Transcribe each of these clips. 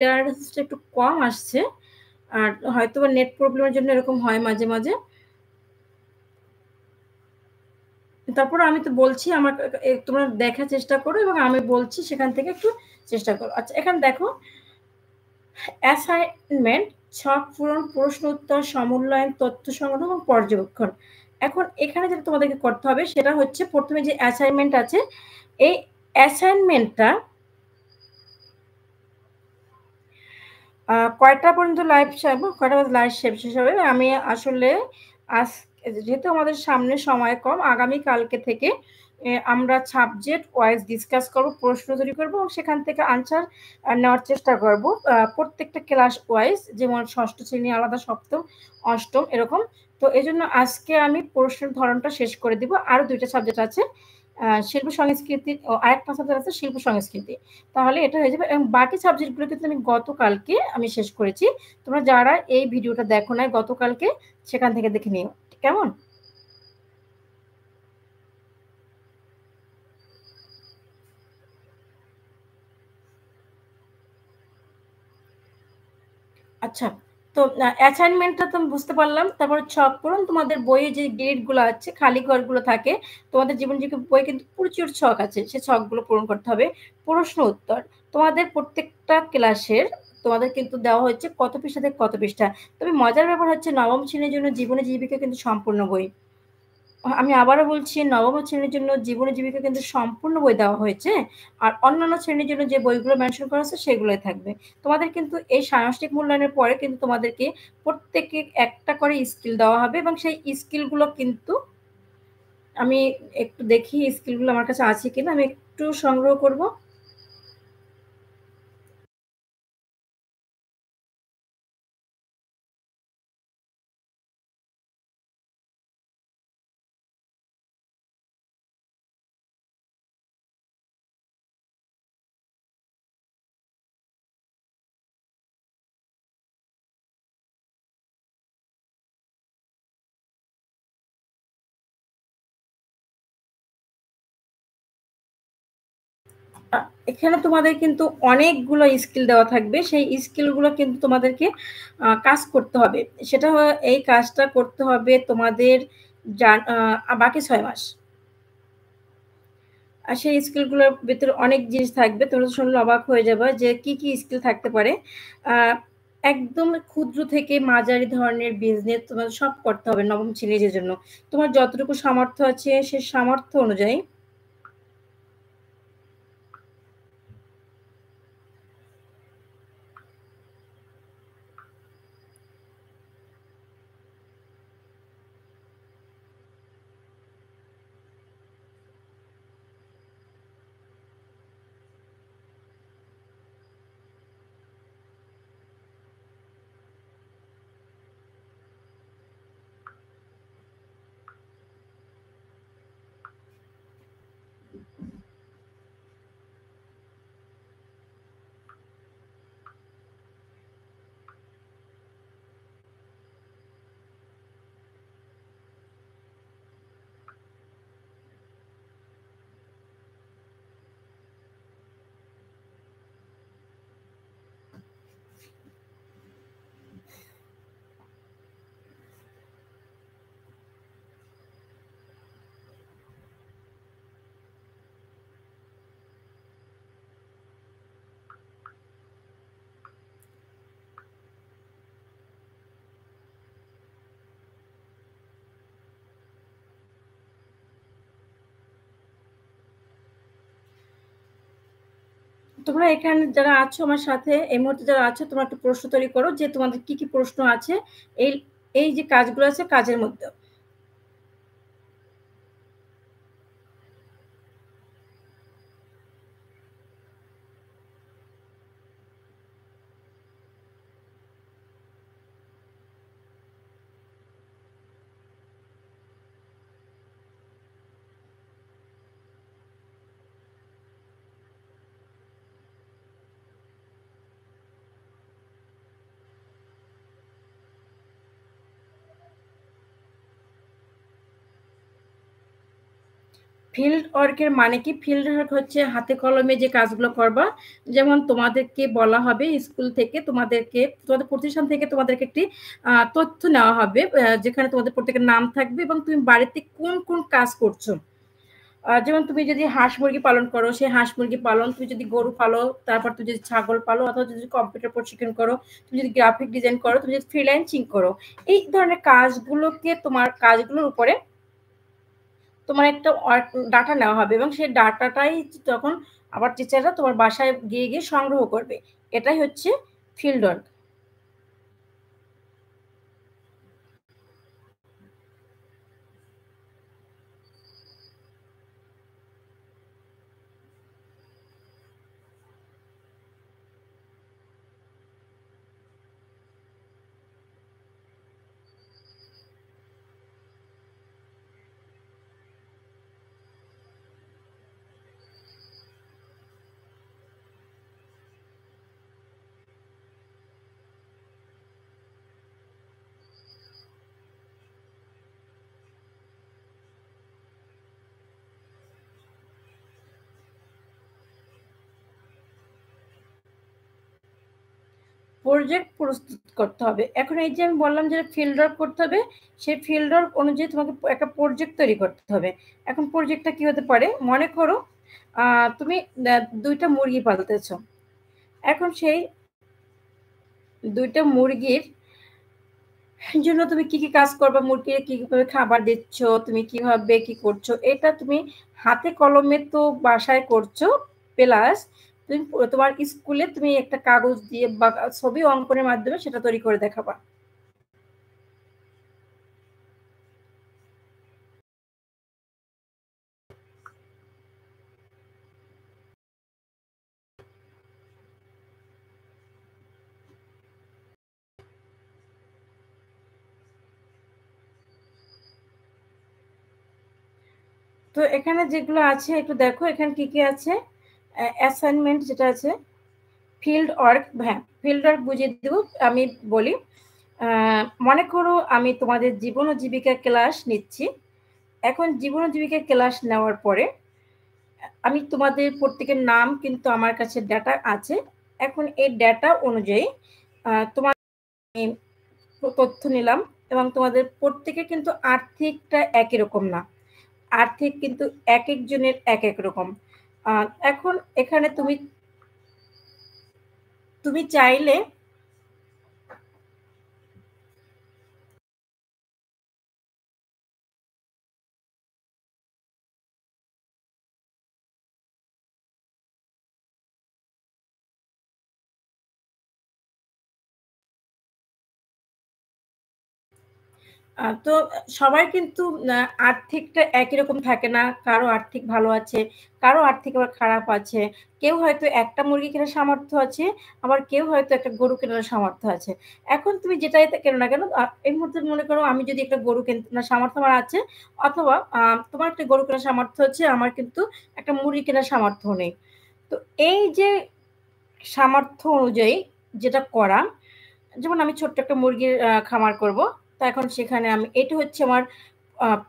ক্লিয়ারেন্সটা একটু কম আসছে। আর হয়তোবা নেট প্রবলেমের জন্য এরকম হয় মাঝে, মাঝে। তারপরে আমি তো বলছি আমার তোমরা দেখার চেষ্টা করো এবং আমি বলছি সেখান থেকে একটু চেষ্টা করো। আচ্ছা এখানে দেখো অ্যাসাইনমেন্ট, ছক পূরণ, প্রশ্ন উত্তর, সমূল্যায়ন, তথ্য সংগ্রহ এবং পর্যবেক্ষণ। এখন এখানে যেটা তোমাদেরকে করতে হবে সেটা হচ্ছে প্রথমে যে অ্যাসাইনমেন্ট আছে, এই অ্যাসাইনমেন্টটা কয়টা পর্যন্ত লাইভ কয়টা পর্যন্ত লাইভ শেষ হবে? আমি আসলে আজ যেহেতু আমাদের সামনে সময় কম, আগামী কালকে থেকে আমরা সাবজেক্ট ওয়াইজ ডিসকাস করব, প্রশ্ন তৈরি করব এবং সেখান থেকে আনসার নেওয়ার চেষ্টা করব। প্রত্যেকটা ক্লাস ওয়াইজ, যেমন ষষ্ঠ শ্রেণী আলাদা, সপ্তম, অষ্টম এরকম। তো এজন্য আজকে আমি প্রশ্নের ধরনটা শেষ করে দিব। আরো ২ টা সাবজেক্ট আছে। শিল্প সংস্কৃতি ও আরেকটা সাবজেক্ট আছে শিল্প সংস্কৃতি। তাহলে এটা হয়ে যাবে এবং বাকি সাবজেক্টগুলো কিন্তু আমি গতকালকে আমি শেষ করেছি। তোমরা যারা এই ভিডিওটা দেখো নাই গতকালকে, সেখান থেকে দেখে নিও। কেমন? আচ্ছা। তো অ্যাসাইনমেন্টটা তো আমি বুঝতে পারলাম। তারপরে ছক পূরণ, তোমাদের বইয়ে যে গ্রিডগুলো আছে, খালি ঘরগুলো থাকে, তোমাদের জীবন জীবিকা বই কিন্তু প্রচুর ছক আছে। সে ছকগুলো পূরণ করতে হবে। প্রশ্ন উত্তর, তোমাদের প্রত্যেকটা ক্লাসের তোমাদের কিন্তু দেওয়া হয়েছে কত পৃষ্ঠা থেকে কত পৃষ্ঠা। তবে মজার ব্যাপার হচ্ছে নবম শ্রেণীর জন্য জীবনী জীবিকা কিন্তু সম্পূর্ণ বই। আমি আবারও বলছি, নবম শ্রেণীর জন্য জীবনী জীবিকা কিন্তু সম্পূর্ণ বই দেওয়া হয়েছে। আর অন্যান্য শ্রেণীর জন্য যে বইগুলো মেনশন করা আছে সেগুলোই থাকবে। তোমাদের কিন্তু এই সামষ্টিক মূল্যায়নের পরে কিন্তু তোমাদেরকে প্রত্যেককে একটা করে স্কিল দেওয়া হবে এবং সেই স্কিলগুলো কিন্তু আমি একটু দেখি স্কিলগুলো আমার কাছে আছে কিনা, আমি একটু সংগ্রহ করব। আ এখানে তোমাদের কিন্তু অনেকগুলো স্কিল দেওয়া থাকবে। সেই স্কিলগুলো কিন্তু তোমাদেরকে কাজ করতে হবে। সেটা এই কাজটা করতে হবে তোমাদের বাকি ৬ মাস। আর সেই স্কিলগুলোর ভেতরে অনেক জিনিস থাকবে। তোমরা তো শুনলে অবাক হয়ে যাবা যে কি স্কিল থাকতে পারে। আ একদম ক্ষুদ্র থেকে মাঝারি ধরনের বিজনেস তোমাদের সব করতে হবে নবম শ্রেণীর জন্য। তোমার যতটুকু সামর্থ্য আছে সে সামর্থ্য অনুযায়ী তোমরা এখানে যারা আছো আমার সাথে, এই মুহূর্তে যারা আছো তোমরা একটু প্রশ্ন তৈরি করো যে তোমাদের কি প্রশ্ন আছে এই এই যে কাজগুলো আছে কাজের মধ্যে। ফিল্ড ওয়ার্কের মানে কি? ফিল্ড ওয়ার্ক হচ্ছে হাতে কলমে যে কাজগুলো করবা। যেমন তোমাদেরকে বলা হবে স্কুল থেকে তোমাদের প্রতিষ্ঠান থেকে তোমাদেরকে একটি তথ্য নেওয়া হবে, যেখানে তোমাদের প্রত্যেকের নাম থাকবে এবং তুমি বাড়িতে কোন কাজ করছো। যেমন তুমি যদি হাঁস মুরগি পালন করো, সেই হাঁস মুরগি পালন, তুমি যদি গরু পালো, তারপর তুমি যদি ছাগল পালো, অথবা যদি কম্পিউটার প্রশিক্ষণ করো, তুমি যদি গ্রাফিক ডিজাইন করো, তুমি যদি ফ্রিল্যান্সিং করো, এই ধরনের কাজগুলোকে তোমার কাজগুলোর উপরে তোমার একটা ডাটা নেওয়া হবে এবং সেই ডাটাটাই তখন আবার টিচাররা তোমার বাসায় গিয়ে সংগ্রহ করবে। এটাই হচ্ছে ফিল্ড ওয়ার্ক। প্রজেক্ট প্রস্তুত করতে হবে। এখন এই যে আমি বললাম যে ফিল্ড ওয়ার্ক করতে হবে, সেই ফিল্ড ওয়ার্ক অনুযায়ী তোমাকে একটা প্রজেক্ট তৈরি করতে হবে। এখন প্রজেক্টটা কি হতে পারে? মনে করো তুমি ২টা মুরগি পালতেছো। এখন সেই ২টা মুরগির জন্য তুমি কি কাজ করবা, মুরগিকে কিভাবে খাবার দিচ্ছ, তুমি কিভাবে কি করছো, এটা তুমি হাতে কলমে তো বাসায় করছো, প্লাস তুমি তোমার স্কুলে তুমি একটা কাগজ দিয়ে বা ছবি অঙ্কনের মাধ্যমে সেটা তৈরি করে দেখাবা। তো এখানে যেগুলো আছে একটু দেখো, এখানে কি আছে। অ্যাসাইনমেন্ট যেটা আছে, ফিল্ড ওয়ার্ক, হ্যাঁ ফিল্ড ওয়ার্ক বুঝিয়ে দেব, আমি বলি। মনে করো আমি তোমাদের জীবন ও জীবিকা ক্লাস নিচ্ছি। এখন জীবন ও জীবিকা ক্লাস নেওয়ার পরে আমি তোমাদের প্রত্যেকের নাম কিন্তু আমার কাছে ডাটা আছে। এখন এই ডাটা অনুযায়ী তোমার তথ্য নিলাম এবং তোমাদের প্রত্যেকের কিন্তু আর্থিকটা একই রকম না, আর্থিক কিন্তু এক একজনের এক এক রকম। এখন এখানে তুমি চাইলে তো সবাই কিন্তু আর্থিকটা একই রকম থাকে না। কারো আর্থিক ভালো আছে, কারো আর্থিক আবার খারাপ আছে। কেউ হয়তো একটা মুরগি কেনার সামর্থ্য আছে, আবার কেউ হয়তো একটা গরু কেনার সামর্থ্য আছে। এখন তুমি যেটাই কেনো না কেন, এর মধ্যে মনে করো আমি যদি একটা গরু কেনার সামর্থ্য আমার আছে, অথবা তোমার একটা গরু কেনার সামর্থ্য আছে, আমার কিন্তু একটা মুরগি কেনার সামর্থ্য নেই। তো এই যে সামর্থ্য অনুযায়ী যেটা করা, যেমন আমি ছোট্ট একটা মুরগির খামার করব। তো এখন সেখানে এটা হচ্ছে আমার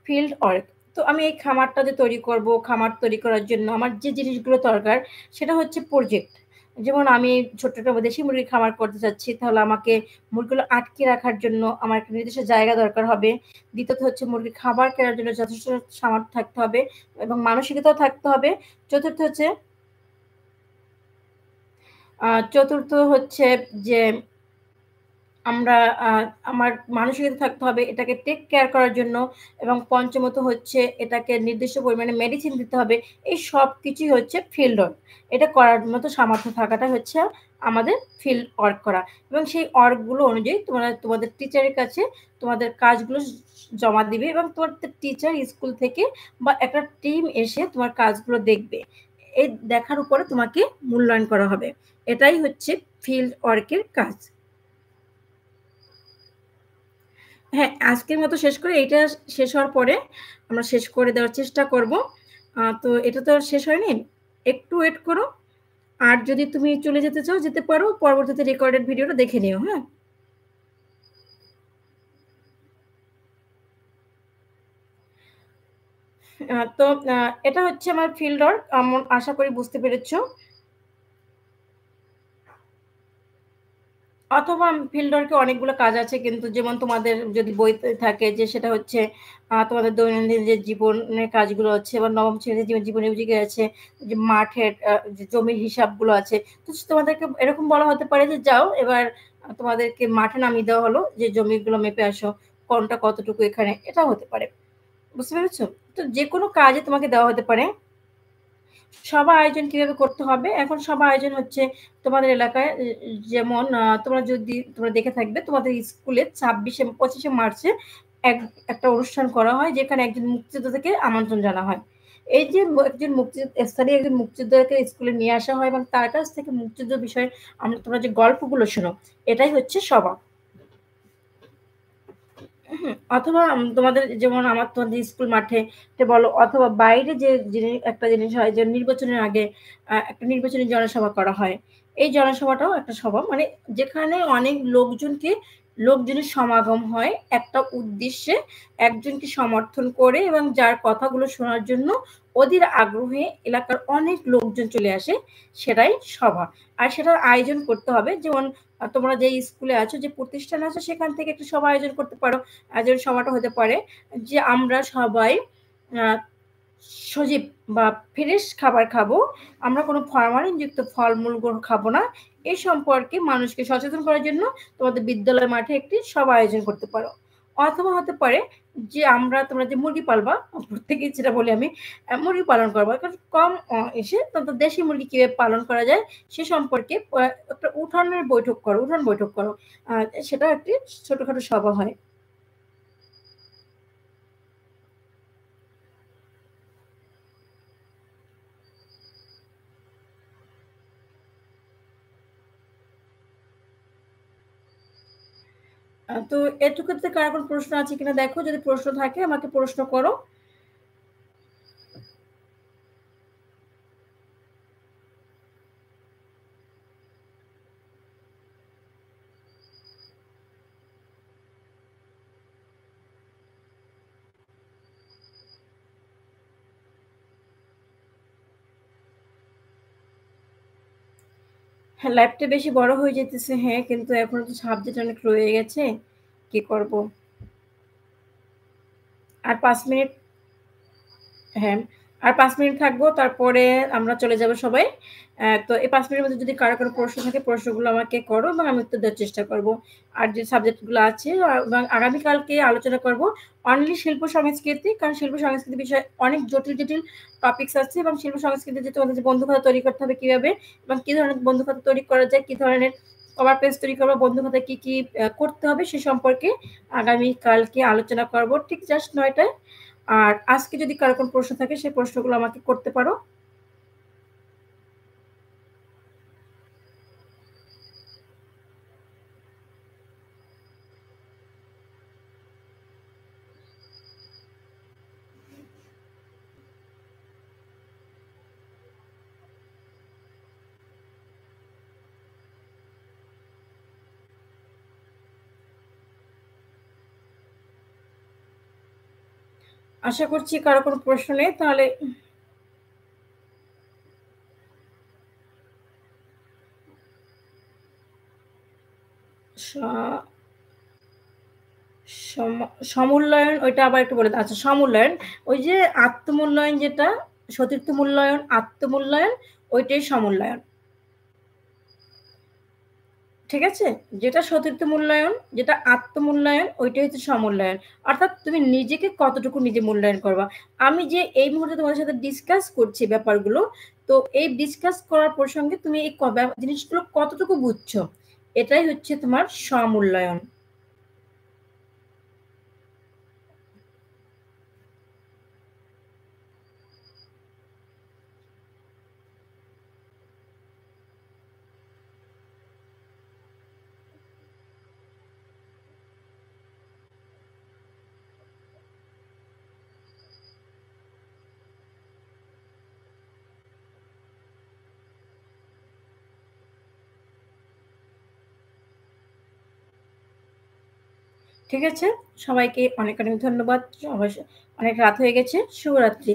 ফিল্ড ওয়ার্ক। তো আমি এই খামারটা যে তৈরি করব, খামার তৈরি করার জন্য আমার যে জিনিসগুলো দরকার সেটা হচ্ছে প্রজেক্ট। যেমন আমি ছোট্ট একটা দেশি মুরগির খামার করতে চাচ্ছি, তাহলে আমাকে মুরগিগুলো আটকে রাখার জন্য আমার একটা নির্দিষ্ট জায়গা দরকার হবে। দ্বিতীয়ত হচ্ছে মুরগির খাবার কেনার জন্য যথেষ্ট সামর্থ্য থাকতে হবে এবং মানসিকতাও থাকতে হবে। চতুর্থ হচ্ছে চতুর্থ হচ্ছে যে আমরা আমার মানসিকতা থাকতে হবে এটাকে টেক কেয়ার করার জন্য, এবং পঞ্চমত হচ্ছে এটাকে নির্দিষ্ট পরিমাণে মেডিসিন দিতে হবে। এই সবকিছুই হচ্ছে ফিল্ড ওয়ার্ক। এটা করার মতো সামর্থ্য থাকাটা হচ্ছে আমাদের ফিল্ড ওয়ার্ক করা, এবং সেই ওয়ার্কগুলো অনুযায়ী তোমরা তোমাদের টিচারের কাছে তোমাদের কাজগুলো জমা দিবে এবং তোমাদের টিচার স্কুল থেকে বা একটা টিম এসে তোমার কাজগুলো দেখবে। এই দেখার উপরে তোমাকে মূল্যায়ন করা হবে। এটাই হচ্ছে ফিল্ড ওয়ার্কের কাজ। হ্যাঁ, আজকের মতো শেষ করি। এইটা শেষ হওয়ার পরে আমরা শেষ করে দেওয়ার চেষ্টা করব। তো এটা তো আর শেষ হয়নি। একটু ওয়েট করো। আর যদি তুমি চলে যেতে চাও যেতে পারো। পরবর্তীতে রেকর্ডেড ভিডিওটা দেখে নিও, হ্যাঁ? তো এটা হচ্ছে আমার ফিল্ড ওয়ার্ক। আশা করি বুঝতে পেরেছ। অথবা ফিল্ড ওয়ার্কে অনেকগুলো কাজ আছে, কিন্তু যেমন তোমাদের যদি বইতে থাকে যে সেটা হচ্ছে তোমাদের দৈনন্দিন যে জীবনের কাজগুলো আছে বা নবম শ্রেণীর জীবনে বুঝে আছে যে মাঠের যে জমির হিসাবগুলো আছে, তো তোমাদেরকে এরকম বলা হতে পারে যে যাও এবার তোমাদেরকে মাঠে নামিয়ে দেওয়া হলো যে জমিগুলো মেপে আসো, কোনটা কতটুকু এখানে, এটাও হতে পারে। বুঝতে পেরেছো? তো যে কোনো কাজে তোমাকে দেওয়া হতে পারে। সভা আয়োজন কিভাবে করতে হবে? এখন সভা আয়োজন হচ্ছে তোমাদের এলাকায় যেমন তোমরা দেখে থাকবে তোমাদের স্কুলে ২৬শে ২৫শে মার্চে একটা অনুষ্ঠান করা হয় যেখানে একজন মুক্তিযোদ্ধাকে আমন্ত্রণ জানা হয়। এই যে স্থানীয় একজন মুক্তিযোদ্ধাকে স্কুলে নিয়ে আসা হয় এবং তার কাছ থেকে মুক্তিযুদ্ধ বিষয়ে তোমরা যে গল্পগুলো শোনো, এটাই হচ্ছে সভা। অথবা তোমাদের যেমন তোমাদের স্কুল মাঠে বলো অথবা বাইরে যে একটা জিনিস হয় যে নির্বাচনের আগে একটা নির্বাচনী জনসভা করা হয়। এই জনসভাটাও একটা সভা, মানে যেখানে অনেক লোকজনের সমাগম হয় একটা উদ্দেশ্যে, একজনকে সমর্থন করে এবং যার কথাগুলো শোনার জন্য অধীর আগ্রহে এলাকার অনেক লোকজন চলে আসে, সেটাই সভা। আর সেটার আয়োজন করতে হবে, যেমন তোমরা যে স্কুলে আছো, যে প্রতিষ্ঠানে আছো, সেখান থেকে একটা সভা আয়োজন করতে পারো। আয়োজন সভাটা হতে পারে যে আমরা সবাই আহ, সজীব বা ফ্রেশ খাবার খাবো, আমরা কোনো ফরমালিনযুক্ত ফলমূল খাবো না। এই সম্পর্কে মানুষকে সচেতন করার জন্য তোমাদের বিদ্যালয় মাঠে একটি সভা আয়োজন করতে পারো। অথবা হতে পারে যে তোমরা যে মুরগি পালবা, প্রত্যেকে যেটা বলি আমি, মুরগি পালন করবো, কারণ কম এসে তোমরা দেশি মুরগি কিভাবে পালন করা যায় সে সম্পর্কে একটা উঠান বৈঠক করো। সেটা একটি ছোটখাটো সভা হয়। তো এটুকুতে কার কোনো প্রশ্ন আছে কিনা দেখো, যদি প্রশ্ন থাকে আমাকে প্রশ্ন করো। হ্যাঁ, লাইফটা বেশি বড় হয়ে যেতেছে, হ্যাঁ, কিন্তু এখনো তো সাবজেক্ট অনেক রয়ে গেছে, কি করব। আর 5 মিনিট। হ্যাঁ, আর 5 মিনিট থাকবো, তারপরে আমরা চলে যাব সবাই। তো এই 5 মিনিটের মধ্যে যদি কারো কোনো প্রশ্ন থাকে প্রশ্নগুলো আমাকে করো এবং আমি উত্তর দেওয়ার চেষ্টা করব। আর যে সাবজেক্টগুলো আছে এবং আগামীকালকে আলোচনা করব অনলি শিল্প সংস্কৃতি, কারণ শিল্প সংস্কৃতি বিষয়ে অনেক জটিল জটিল টপিকস আছে এবং শিল্প সংস্কৃতি যে তোমাদের যে বন্ধুখাতা তৈরি করতে হবে কিভাবে এবং কি ধরনের বন্ধুখাতা তৈরি করা যায়, কি ধরনের কভার পেজ তৈরি করবো, বন্ধুখাতা কি কি করতে হবে সে সম্পর্কে আগামীকালকে আলোচনা করব ঠিক জাস্ট 9টায়। আর আজকে যদি কারো কোনো প্রশ্ন থাকে সেই প্রশ্নগুলো আমাকে করতে পারো। আশা করছি কারো কোনো প্রশ্ন নেই, তাহলে স- সমূল্যায়ন ওইটা আবার একটু বলে দাও। আচ্ছা, সমূল্যায়ন ওই যে আত্মমূল্যায়ন, যেটা সতীর্থ মূল্যায়ন, আত্মমূল্যায়ন, ওইটাই সমূল্যায়ন। ঠিক আছে? যেটা সতীর্থ মূল্যায়ন, যেটা আত্মমূল্যায়ন, ওইটাই হচ্ছে সমূল্যায়ন। অর্থাৎ তুমি নিজেকে কতটুকু নিজে মূল্যায়ন করবা। আমি যে এই মুহূর্তে তোমাদের সাথে ডিসকাস করছি ব্যাপারগুলো, তো এই ডিসকাস করার প্রসঙ্গে তুমি এই জিনিসগুলো কতটুকু বুঝছো, এটাই হচ্ছে তোমার সমূল্যায়ন। ঠিক আছে? সবাইকে অনেক, অনেক ধন্যবাদ। অনেক রাত হয়ে গেছে। শুভরাত্রি।